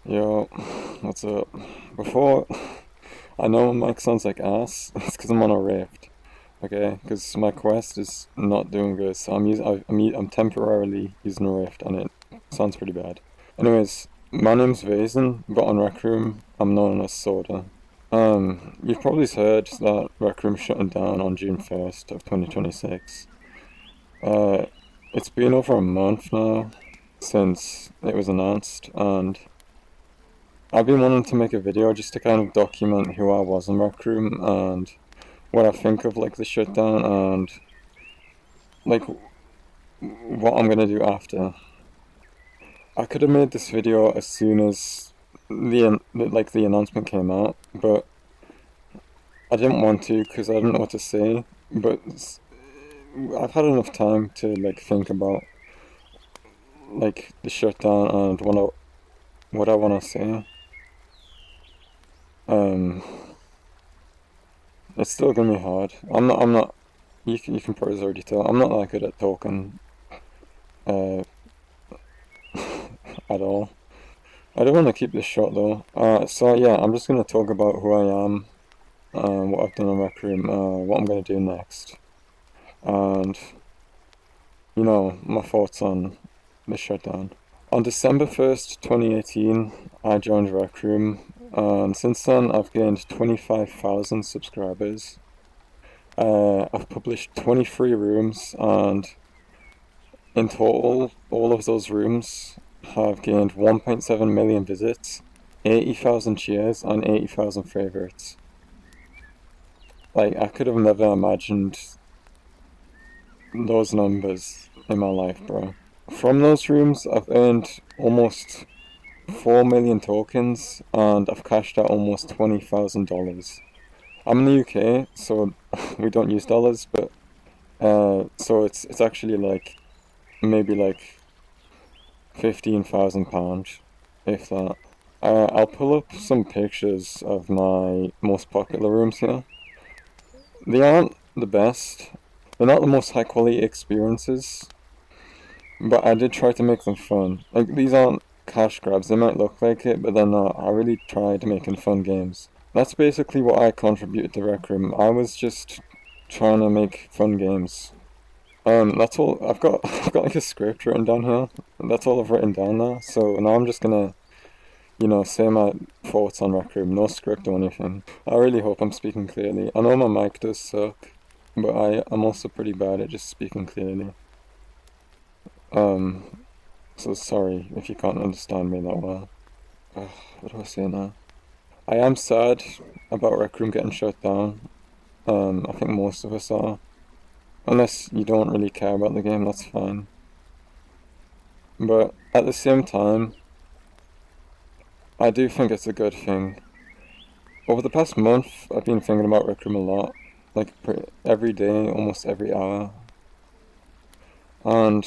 Yo, what's up? Before, I know my mic sounds like ass. It's because I'm on a Rift, okay? Because my Quest is not doing good, so I'm temporarily using a Rift, and it sounds pretty bad. Anyways, my name's Vazen, but on Rec Room, I'm known as Soda. You've probably heard that Rec Room's shutting down on June 1st of 2026. Uh, it's been over a month now since it was announced, and I've been wanting to make a video just to kind of document who I was in Rec Room and what I think of like the shutdown and like what I'm gonna do after. I could have made this video as soon as the announcement came out, but I didn't want to because I didn't know what to say. But I've had enough time to like think about like the shutdown and what I want to say. Um, it's still gonna be hard. I'm not. You can probably already tell. I'm not that good at talking uh, at all. I don't want to keep this short though. So yeah, I'm just gonna talk about who I am, what I've done in Rec Room, what I'm gonna do next, and my thoughts on the shutdown. On December 1st, 2018, I joined Rec Room, and since then I've gained 25,000 subscribers. I've published 23 rooms, and in total, all of those rooms have gained 1.7 million visits, 80,000 shares, and 80,000 favorites. Like, I could have never imagined those numbers in my life, bro. From those rooms, I've earned almost 4 million tokens, and I've cashed out almost $20,000. I'm in the UK, so we don't use dollars, but so it's actually like maybe like £15,000, if that. I'll pull up some pictures of my most popular rooms here. They aren't the best. They're not the most high quality experiences, but I did try to make them fun. Like, these aren't cash grabs. They might look like it, but they're not. I really tried making fun games. That's basically what I contributed to Rec Room. I was just trying to make fun games. That's all. I've got like a script written down here. That's all I've written down now. So now I'm just gonna say my thoughts on Rec Room, no script or anything. I really hope I'm speaking clearly. I know my mic does suck, but I'm also pretty bad at just speaking clearly. Um, so sorry if you can't understand me that well. Ugh, what do I say now? I am sad about Rec Room getting shut down. I think most of us are. Unless you don't really care about the game, that's fine. But at the same time, I do think it's a good thing. Over the past month, I've been thinking about Rec Room a lot, like every day, almost every hour. And,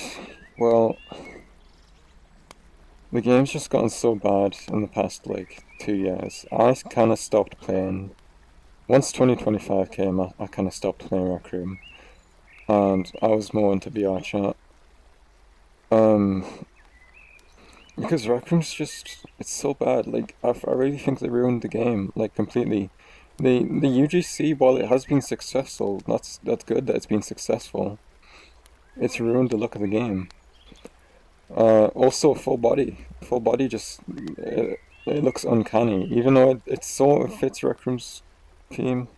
well, the game's just gotten so bad in the past, like, 2 years. I kind of stopped playing. Once 2025 came, I kind of stopped playing Rec Room. And I was more into VR chat. Um, because Rec Room's just, it's so bad. Like, I really think they ruined the game, like, completely. The UGC, while it has been successful, that's good that it's been successful. It's ruined the look of the game. Also, full body. Full body just it looks uncanny, even though it fits Rec Room's theme.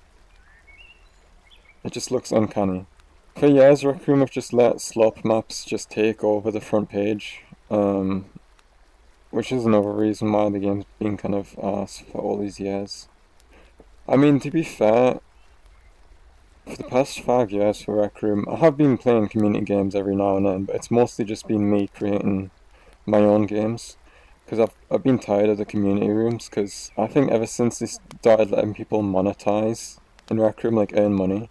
It just looks uncanny. For years, Rec Room have just let slop maps just take over the front page, which is another reason why the game's been kind of ass for all these years. I mean, to be fair, for the past 5 years for Rec Room, I have been playing community games every now and then, but it's mostly just been me creating my own games. Because I've been tired of the community rooms, because I think ever since they started letting people monetize in Rec Room, like earn money,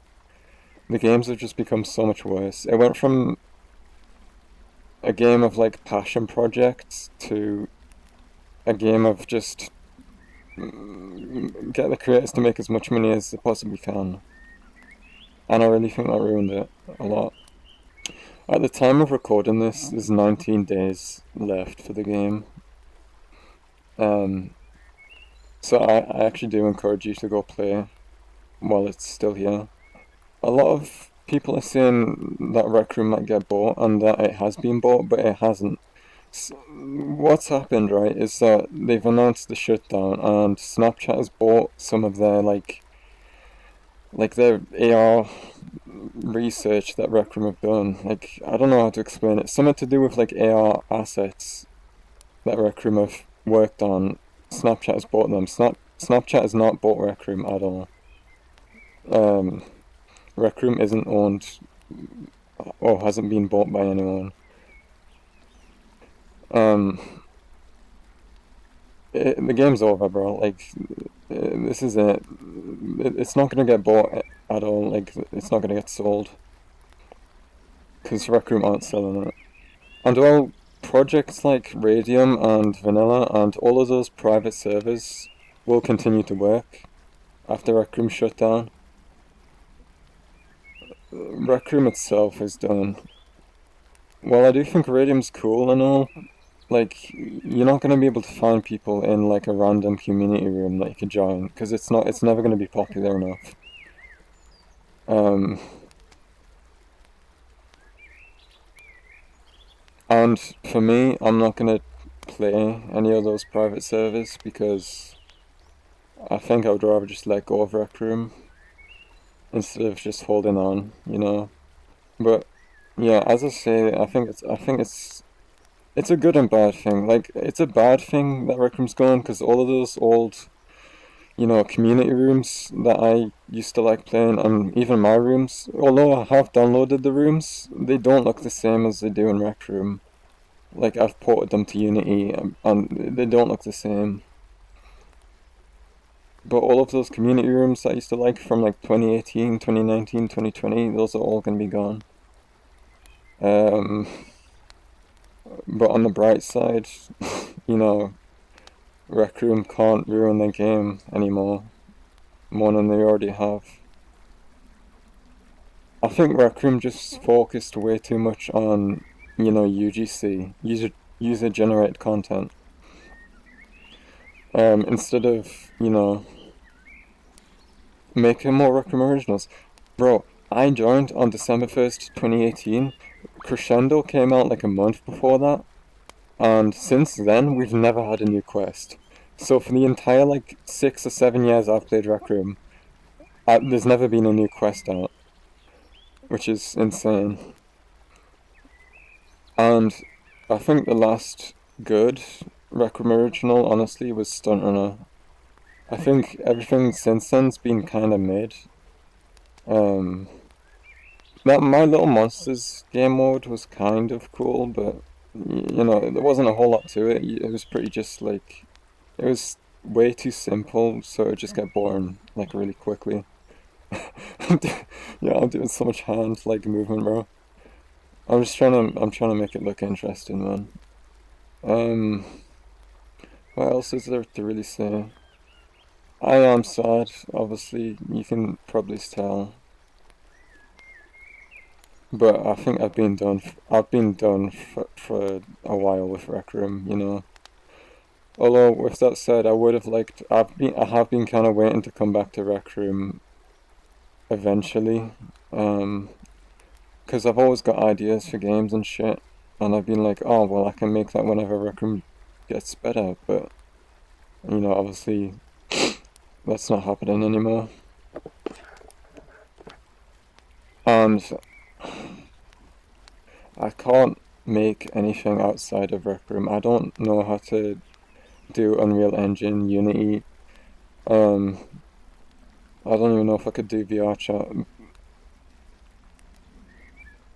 the games have just become so much worse. It went from a game of like passion projects to a game of just get the creators to make as much money as they possibly can. And I really think that ruined it a lot. At the time of recording this, there's 19 days left for the game. So I actually do encourage you to go play while it's still here. A lot of people are saying that Rec Room might get bought and that it has been bought, but it hasn't. What's happened, right, is that they've announced the shutdown and Snapchat has bought some of their their AR research that Rec Room have done. Like, I don't know how to explain it. Something to do with like AR assets that Rec Room have worked on. Snapchat has bought them. Snapchat has not bought Rec Room at all. Um, Rec Room isn't owned or hasn't been bought by anyone. Um, the game's over, bro. Like, this is it. It's not gonna get bought at all. Like, it's not gonna get sold because Rec Room aren't selling it. And well, projects like Radium and Vanilla and all of those private servers will continue to work after Rec Room shut down. Rec Room itself is done. Well, I do think Radium's cool and all. Like, you're not gonna be able to find people in like a random community room that you could join because it's never gonna be popular enough. Um, and for me, I'm not gonna play any of those private servers because I think I would rather just let go of Rec Room instead of just holding on, you know. But yeah, as I say, it's a good and bad thing. Like, it's a bad thing that Rec Room's gone because all of those old, you know, community rooms that I used to like playing, and even my rooms, although I have downloaded the rooms, they don't look the same as they do in Rec Room. Like, I've ported them to Unity, and they don't look the same. But all of those community rooms that I used to like from like 2018, 2019, 2020, those are all going to be gone. Um, but on the bright side, you know, Rec Room can't ruin their game anymore, more than they already have. I think Rec Room just focused way too much on, you know, UGC, user generated content, instead of, you know, making more Rec Room originals. Bro, I joined on December 1st, 2018. Crescendo came out like a month before that, and since then we've never had a new quest. So for the entire like 6 or 7 years I've played Rec Room, there's never been a new quest out, which is insane. And I think the last good Rec Room original, honestly, was Stunt Runner. I think everything since then's been kind of mid. Um, that My Little Monsters game mode was kind of cool, but you know, there wasn't a whole lot to it. It was pretty just like, it was way too simple, so it just got boring like really quickly. Yeah, I'm doing so much hand like movement, bro. I'm trying to make it look interesting, man. Um, what else is there to really say? I am sad, obviously, you can probably tell. But I think I've been done for a while with Rec Room, you know. Although with that said, I have been kind of waiting to come back to Rec Room eventually. Because I've always got ideas for games and shit, and I've been like, oh well, I can make that whenever Rec Room gets better. But you know, obviously, that's not happening anymore. And I can't make anything outside of Rec Room. I don't know how to do Unreal Engine, Unity. Um, I don't even know if I could do VR chat.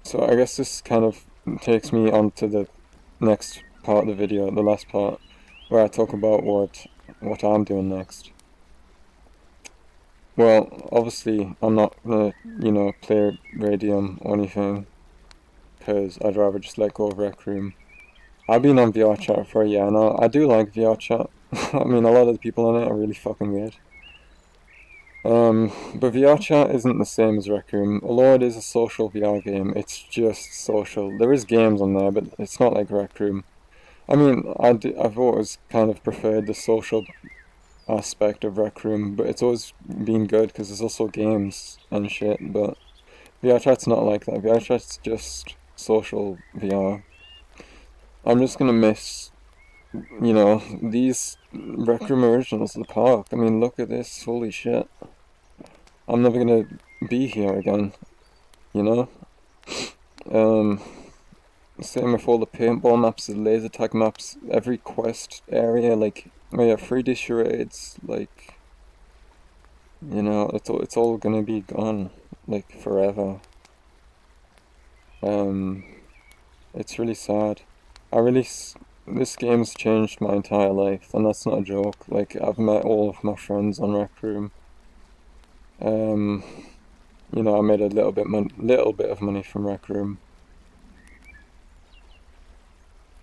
So I guess this kind of takes me on to the next part of the video, the last part, where I talk about what I'm doing next. Well, obviously I'm not gonna, you know, play Radium or anything, because I'd rather just let go of Rec Room. I've been on VR chat for a year now. I do like VR chat. I mean, a lot of the people on it are really fucking weird. But VR chat isn't the same as Rec Room. Although it is a social VR game, it's just social. There is games on there, but it's not like Rec Room. I mean, I've always kind of preferred the social aspect of Rec Room, but it's always been good because there's also games and shit. But VR chat's not like that. VR chat's just social VR. I'm just gonna miss, these Rec Room originals of the park. I mean, look at this. Holy shit. I'm never gonna be here again, you know? Um, Same with all the paintball maps, the laser tag maps, every quest area, like, oh yeah, 3D charades, like, it's all gonna be gone, like, forever. Um, it's really sad. I really, this game's changed my entire life, and that's not a joke. Like, I've met all of my friends on Rec Room. Um, I made a little bit of money from Rec Room.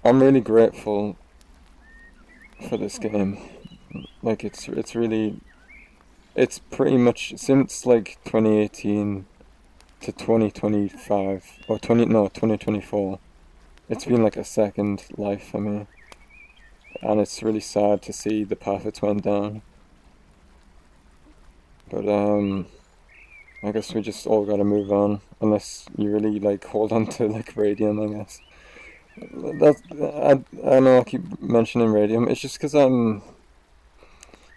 I'm really grateful for this game. Like, it's pretty much since like 2018 to 2025 or 2024. It's been like a second life for me, and it's really sad to see the path it's went down. But I guess we just all gotta move on, unless you really like hold on to like Radium, I guess. I know I keep mentioning Radium. It's just because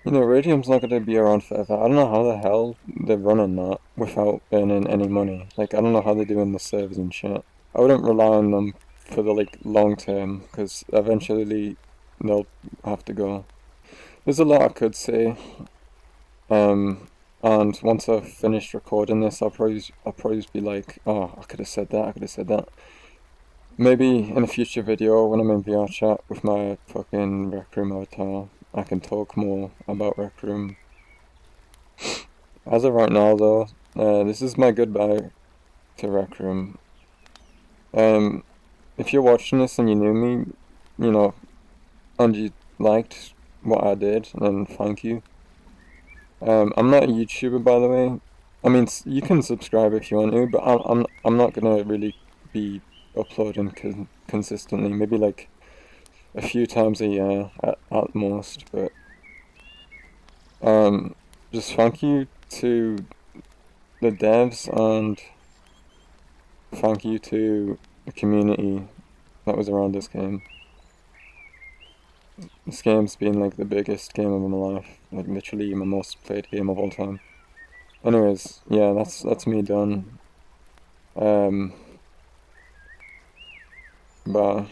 Radium's not gonna be around forever. I don't know how the hell they're running that without earning any money. Like, I don't know how they're doing the servers and shit. I wouldn't rely on them for the like long term, because eventually they'll have to go. There's a lot I could say. Um, and once I've finished recording this, I'll probably be like, oh, I could have said that. I could have said that. Maybe in a future video when I'm in VR chat with my fucking Rec Room avatar, I can talk more about Rec Room. As of right now, though, this is my goodbye to Rec Room. Um, if you're watching this and you knew me, you know, and you liked what I did, then thank you. I'm not a YouTuber, by the way. I mean, you can subscribe if you want to, but I'm not gonna really be uploading consistently. Maybe like a few times a year at most. But um, just thank you to the devs, and thank you to the community that was around this game. This game's been like the biggest game of my life, like literally my most played game of all time. Anyways, yeah, that's me done. Um, bye.